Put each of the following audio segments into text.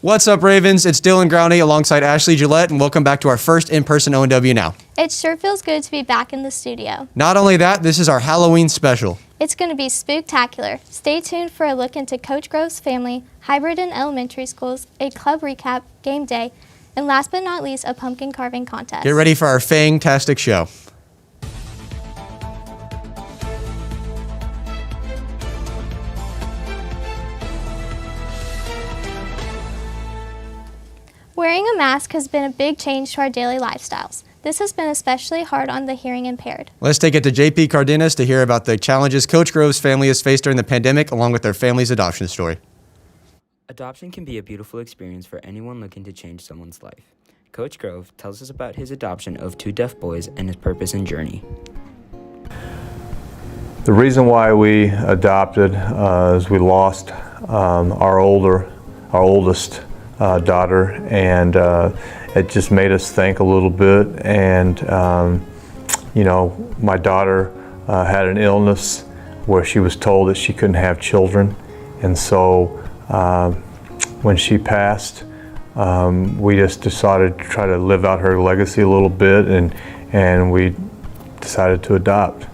What's up, Ravens? It's Dylan Growney alongside Ashley Gillette, and welcome back to our first in-person ONW Now. It sure feels good to be back in the studio. Not only that, this is our Halloween special. It's going to be spooktacular. Stay tuned for a look into Coach Grove's family, hybrid in elementary schools, a club recap, game day, and last but not least, a pumpkin carving contest. Get ready for our fantastic show. Wearing a mask has been a big change to our daily lifestyles. This has been especially hard on the hearing impaired. Let's take it to JP Cardenas to hear about the challenges Coach Grove's family has faced during the pandemic, along with their family's adoption story. Adoption can be a beautiful experience for anyone looking to change someone's life. Coach Grove tells us about his adoption of 2 deaf boys and his purpose and journey. The reason why we adopted is we lost our oldest daughter, and it just made us think a little bit. And you know, my daughter had an illness where she was told that she couldn't have children, and so when she passed, we just decided to try to live out her legacy a little bit, and we decided to adopt.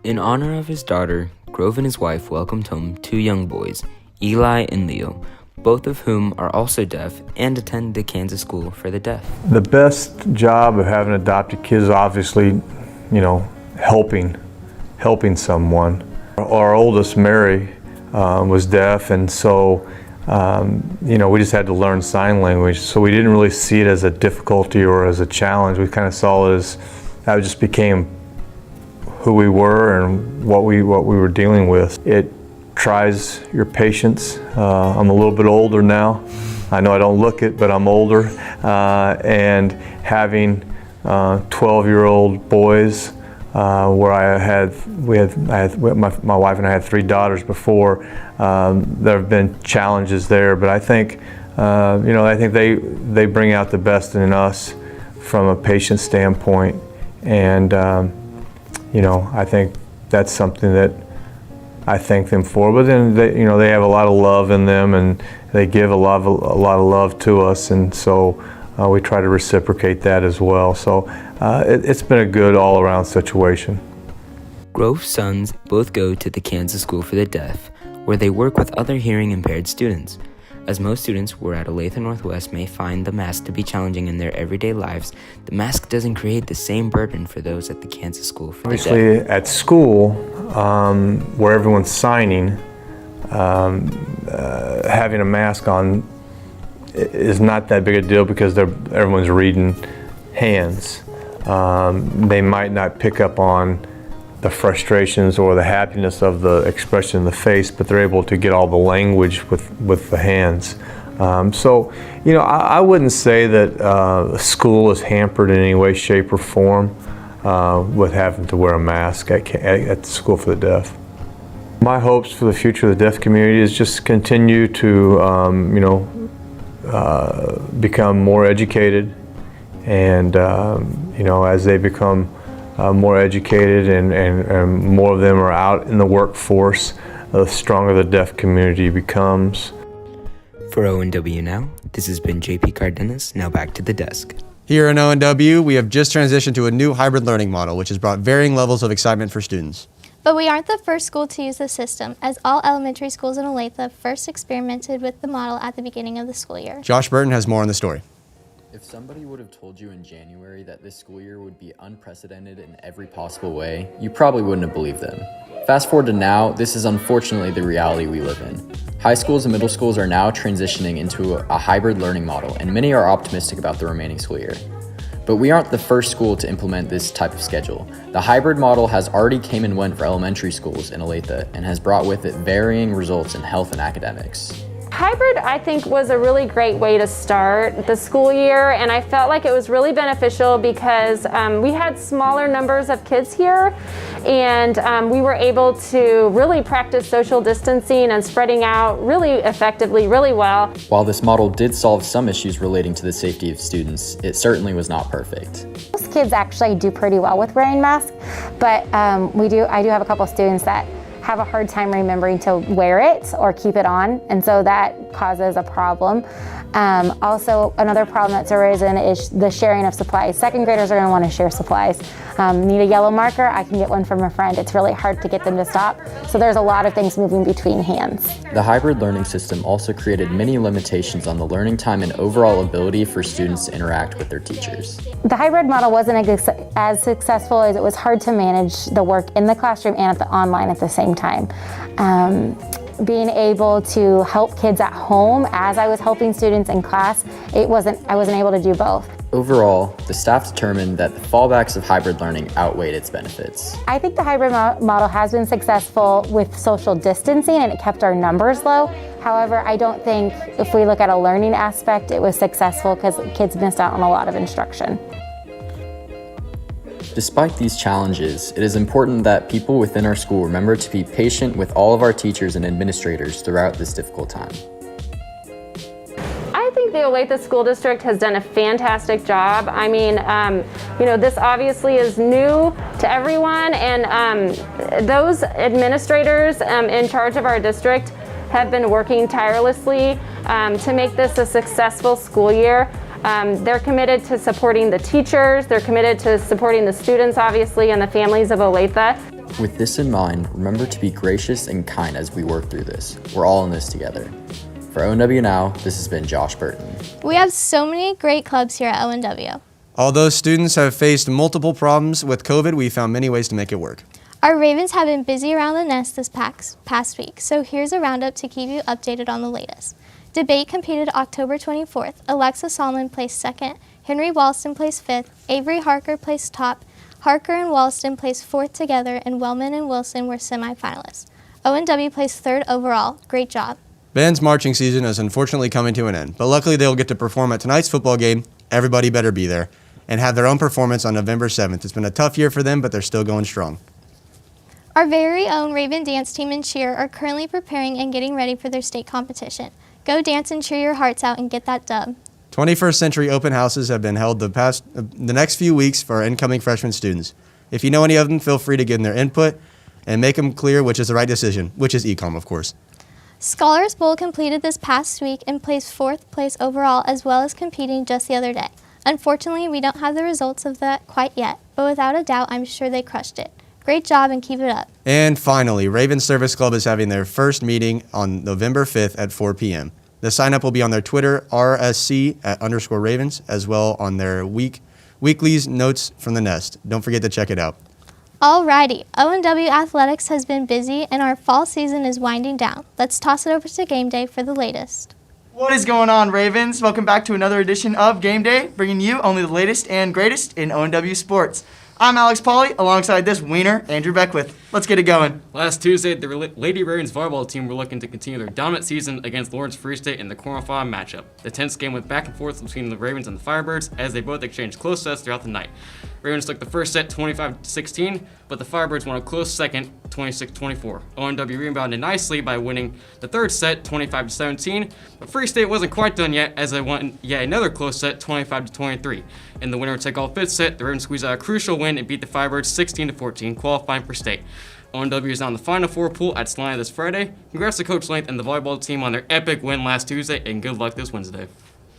In honor of his daughter, Grove and his wife welcomed home 2 young boys, Eli and Leo, both of whom are also deaf and attend the Kansas School for the Deaf. The best job of having adopted kids is obviously, you know, helping someone. Our oldest, Mary, was deaf, and so you know, we just had to learn sign language, so we didn't really see it as a difficulty or as a challenge. We kind of saw it as that just became who we were and what we were dealing with. It tries your patience. I'm a little bit older now. I know I don't look it, but I'm older. And having 12-year-old boys, where my wife and I had 3 daughters before. There have been challenges there, but I think, you know, I think they bring out the best in us from a patient standpoint, and you know, I think that's something that I thank them for. But then they, you know, they have a lot of love in them, and they give a lot of love to us, and so we try to reciprocate that as well. So it's been a good all-around situation. Grove's sons both go to the Kansas School for the Deaf, where they work with other hearing impaired students. As most students who are at Olathe Northwest may find the mask to be challenging in their everyday lives, the mask doesn't create the same burden for those at the Kansas School for the Deaf. Obviously, at school, where everyone's signing, having a mask on is not that big a deal because everyone's reading hands. They might not pick up on the frustrations or the happiness of the expression in the face, but they're able to get all the language with the hands. So, you know, I wouldn't say that school is hampered in any way, shape, or form with having to wear a mask at the School for the Deaf. My hopes for the future of the deaf community is just continue to, you know, become more educated, and you know, as they become more educated and more of them are out in the workforce, the stronger the deaf community becomes. For ONW Now, this has been JP Cardenas. Now back to the desk. Here in ONW, we have just transitioned to a new hybrid learning model, which has brought varying levels of excitement for students. But we aren't the first school to use the system, as all elementary schools in Olathe first experimented with the model at the beginning of the school year. Josh Burton has more on the story. If somebody would have told you in January that this school year would be unprecedented in every possible way, you probably wouldn't have believed them. Fast forward to now, this is unfortunately the reality we live in. High schools and middle schools are now transitioning into a hybrid learning model, and many are optimistic about the remaining school year. But we aren't the first school to implement this type of schedule. The hybrid model has already came and went for elementary schools in Olathe and has brought with it varying results in health and academics. Hybrid, I think, was a really great way to start the school year, and I felt like it was really beneficial because we had smaller numbers of kids here, and we were able to really practice social distancing and spreading out really effectively, really well. While this model did solve some issues relating to the safety of students, it certainly was not perfect. Most kids actually do pretty well with wearing masks, but I do have a couple students that have a hard time remembering to wear it or keep it on, and so that causes a problem. Also, another problem that's arisen is the sharing of supplies. Second graders are going to want to share supplies. Need a yellow marker? I can get one from a friend. It's really hard to get them to stop. So there's a lot of things moving between hands. The hybrid learning system also created many limitations on the learning time and overall ability for students to interact with their teachers. The hybrid model wasn't as successful as it was hard to manage the work in the classroom and at the online at the same time. Being able to help kids at home as I was helping students in class, I wasn't able to do both. Overall, the staff determined that the fallbacks of hybrid learning outweighed its benefits. I think the hybrid model has been successful with social distancing and it kept our numbers low. However, I don't think if we look at a learning aspect, it was successful because kids missed out on a lot of instruction. Despite these challenges, it is important that people within our school remember to be patient with all of our teachers and administrators throughout this difficult time. I think the Olathe School District has done a fantastic job. I mean, this obviously is new to everyone, and those administrators in charge of our district have been working tirelessly to make this a successful school year. They're committed to supporting the teachers, they're committed to supporting the students, obviously, and the families of Olathe. With this in mind, remember to be gracious and kind as we work through this. We're all in this together. For ONW Now, this has been Josh Burton. We have so many great clubs here at ONW. Although students have faced multiple problems with COVID, we found many ways to make it work. Our Ravens have been busy around the nest this past week, so here's a roundup to keep you updated on the latest. Debate competed October 24th. Alexa Solomon placed second, Henry Walston placed fifth, Avery Harker placed top, Harker and Walston placed fourth together, and Wellman and Wilson were semifinalists. ONW placed third overall. Great job. Ben's marching season is unfortunately coming to an end, but luckily they'll get to perform at tonight's football game. Everybody better be there, and have their own performance on November 7th. It's been a tough year for them, but they're still going strong. Our very own Raven dance team and cheer are currently preparing and getting ready for their state competition. Go dance and cheer your hearts out and get that dub. 21st Century open houses have been held the next few weeks for our incoming freshman students. If you know any of them, feel free to give them their input and make them clear which is the right decision, which is ecom, of course. Scholars Bowl completed this past week and placed fourth place overall, as well as competing just the other day. Unfortunately, we don't have the results of that quite yet, but without a doubt, I'm sure they crushed it. Great job and keep it up. And finally, Raven Service Club is having their first meeting on November 5th at 4 p.m. The sign-up will be on their Twitter, rsc@_Ravens, as well on their weekly's notes from the nest. Don't forget to check it out. Alrighty, ONW Athletics has been busy and our fall season is winding down. Let's toss it over to Game Day for the latest. What is going on, Ravens? Welcome back to another edition of Game Day, bringing you only the latest and greatest in ONW sports. I'm Alex Pauly, alongside this wiener, Andrew Beckwith. Let's get it going. Last Tuesday, the Lady Ravens volleyball team were looking to continue their dominant season against Lawrence Free State in the quarterfinal matchup. The tense game went back and forth between the Ravens and the Firebirds as they both exchanged close sets throughout the night. Ravens took the first set 25-16, but the Firebirds won a close second 26-24. ONW rebounded nicely by winning the third set 25-17, but Free State wasn't quite done yet as they won yet another close set 25-23. In the winner take all fifth set, the Ravens squeezed out a crucial win and beat the Firebirds 16-14, qualifying for state. ONW is now in the Final Four pool at SLIGHTOM this Friday. Congrats to Coach Length and the volleyball team on their epic win last Tuesday, and good luck this Wednesday.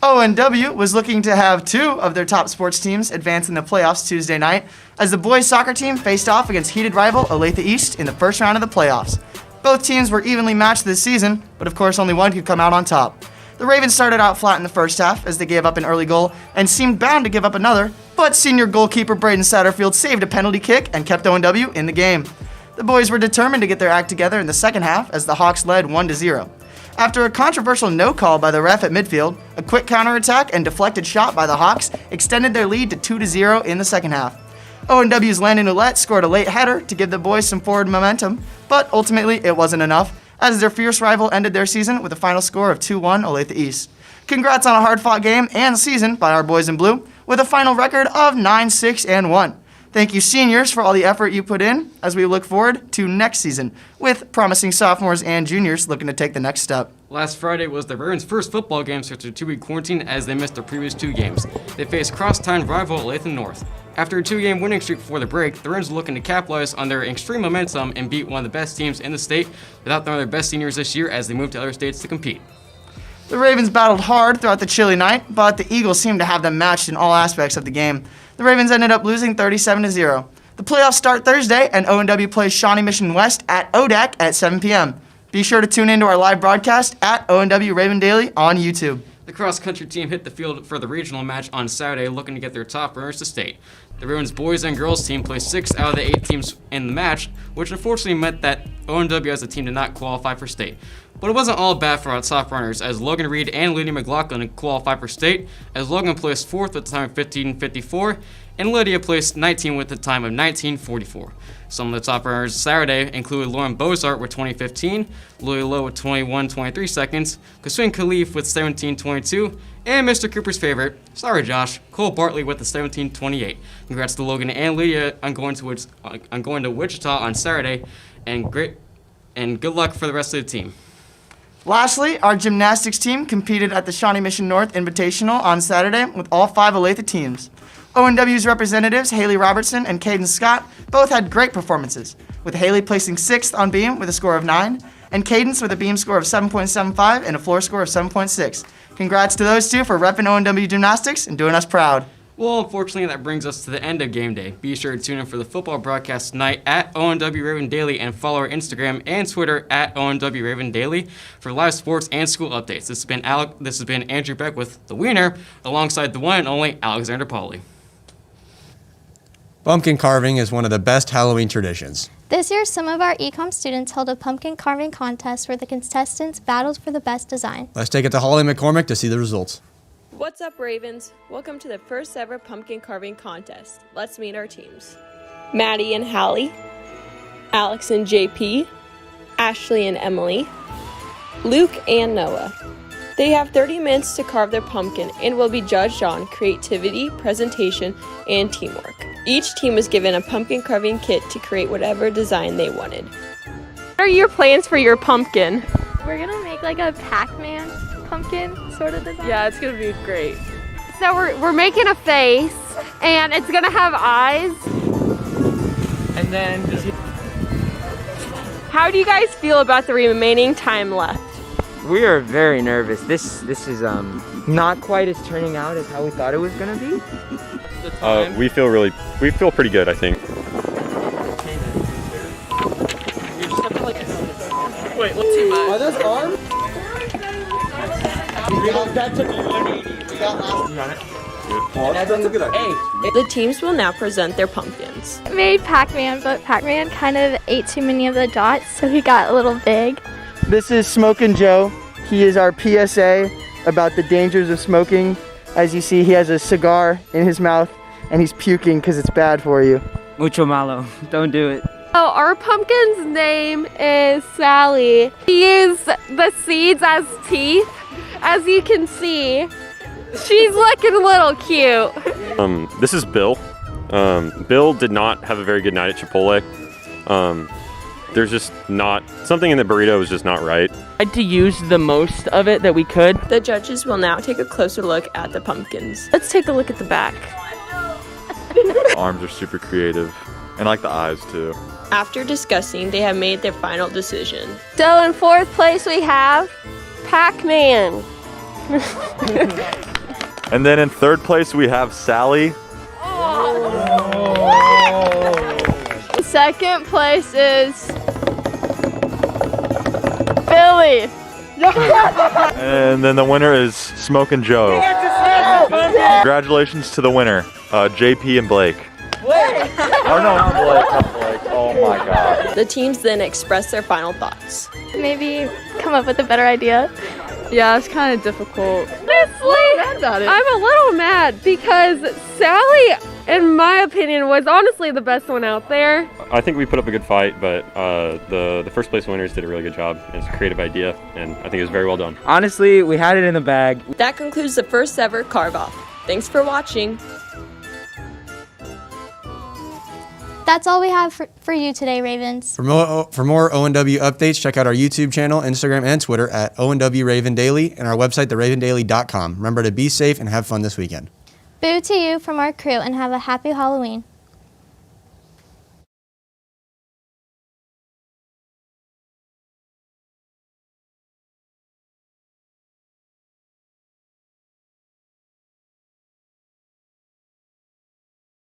ONW was looking to have two of their top sports teams advance in the playoffs Tuesday night as the boys soccer team faced off against heated rival Olathe East in the first round of the playoffs. Both teams were evenly matched this season, but of course only one could come out on top. The Ravens started out flat in the first half as they gave up an early goal and seemed bound to give up another, but senior goalkeeper Braden Satterfield saved a penalty kick and kept ONW in the game. The boys were determined to get their act together in the second half as the Hawks led 1-0. After a controversial no call by the ref at midfield, a quick counterattack and deflected shot by the Hawks extended their lead to 2-0 in the second half. ONW's Landon Ouellette scored a late header to give the boys some forward momentum, but ultimately it wasn't enough, as their fierce rival ended their season with a final score of 2-1 Olathe East. Congrats on a hard-fought game and season by our boys in blue, with a final record of 9-6-1. Thank you, seniors, for all the effort you put in as we look forward to next season, with promising sophomores and juniors looking to take the next step. Last Friday was the Ravens' first football game since their 2-week quarantine as they missed their previous two games. They faced cross-town rival Olathe North. After a 2-game winning streak before the break, the Ravens were looking to capitalize on their extreme momentum and beat one of the best teams in the state without their best seniors this year as they moved to other states to compete. The Ravens battled hard throughout the chilly night, but the Eagles seemed to have them matched in all aspects of the game. The Ravens ended up losing 37-0. The playoffs start Thursday, and ONW plays Shawnee Mission West at ODAC at 7 p.m. Be sure to tune into our live broadcast at ONW Raven Daily on YouTube. The cross-country team hit the field for the regional match on Saturday, looking to get their top runners to state. The Ravens boys and girls team placed 6 out of the 8 teams in the match, which unfortunately meant that ONW as a team did not qualify for state. But it wasn't all bad for our top runners, as Logan Reed and Lydia McLaughlin qualified for state, as Logan placed 4th with a time of 15:54, and Lydia placed 19 with a time of 19:44. Some of the top runners Saturday included Lauren Bozart with 20:15, Lily Lowe with 21:23 seconds, Kaswin Khalif with 17:22, and Mr. Cooper's favorite, sorry Josh, Cole Bartley with the 17:28. Congrats to Logan and Lydia on going to Wichita on Saturday, and good luck for the rest of the team. Lastly, our gymnastics team competed at the Shawnee Mission North Invitational on Saturday with all 5 Olathe teams. ONW's representatives, Haley Robertson and Caden Scott, both had great performances, with Haley placing 6th on beam with a score of 9, and Cadence with a beam score of 7.75 and a floor score of 7.6. Congrats to those two for repping ONW gymnastics and doing us proud. Well, unfortunately, that brings us to the end of game day. Be sure to tune in for the football broadcast tonight at ONW Raven Daily and follow our Instagram and Twitter at ONW Raven Daily for live sports and school updates. This has been Andrew Beck with The Wiener, alongside the one and only Alexander Pauly. Pumpkin carving is one of the best Halloween traditions. This year, some of our ecom students held a pumpkin carving contest where the contestants battled for the best design. Let's take it to Holly McCormick to see the results. What's up, Ravens? Welcome to the first ever pumpkin carving contest. Let's meet our teams. Maddie and Hallie, Alex and JP, Ashley and Emily, Luke and Noah. They have 30 minutes to carve their pumpkin and will be judged on creativity, presentation, and teamwork. Each team was given a pumpkin carving kit to create whatever design they wanted. What are your plans for your pumpkin? We're gonna make like a Pac-Man pumpkin sort of design. Yeah, it's gonna be great. So we're making a face, and it's gonna have eyes. And then, how do you guys feel about the remaining time left? We are very nervous. This is not quite as turning out as how we thought it was gonna be. We feel pretty good, I think. Wait, let's see mine. Are those arms? That took 180. The teams will now present their pumpkins. I made Pac-Man, but Pac-Man kind of ate too many of the dots, so he got a little big. This is Smokin' Joe. He is our PSA about the dangers of smoking. As you see, he has a cigar in his mouth and he's puking because it's bad for you. Mucho malo. Don't do it. Oh, our pumpkin's name is Sally. He used the seeds as teeth, as you can see. She's looking a little cute. This is Bill. Bill did not have a very good night at Chipotle. There's just not, something in the burrito was just not right. I had to use the most of it that we could. The judges will now take a closer look at the pumpkins. Let's take a look at the back. Arms are super creative, and I like the eyes too. After discussing, they have made their final decision. So in 4th place we have Pac-Man. And then in 3rd place we have Sally. Second place is Billy. And then the winner is Smokin' Joe. Congratulations to the winner, JP and Blake. Oh no, not Blake, not Blake. Oh my god. The teams then express their final thoughts. Maybe come up with a better idea. Yeah, it's kind of difficult. Honestly, I'm a little mad because Sally, in my opinion, was honestly the best one out there. I think we put up a good fight, but the first place winners did a really good job. It's a creative idea, and I think it was very well done. Honestly, we had it in the bag. That concludes the first ever Carve Off. Thanks for watching. That's all we have for you today, Ravens. For more ONW updates, check out our YouTube channel, Instagram, and Twitter at ONW Raven Daily and our website, theravendaily.com. Remember to be safe and have fun this weekend. Boo to you from our crew and have a happy Halloween.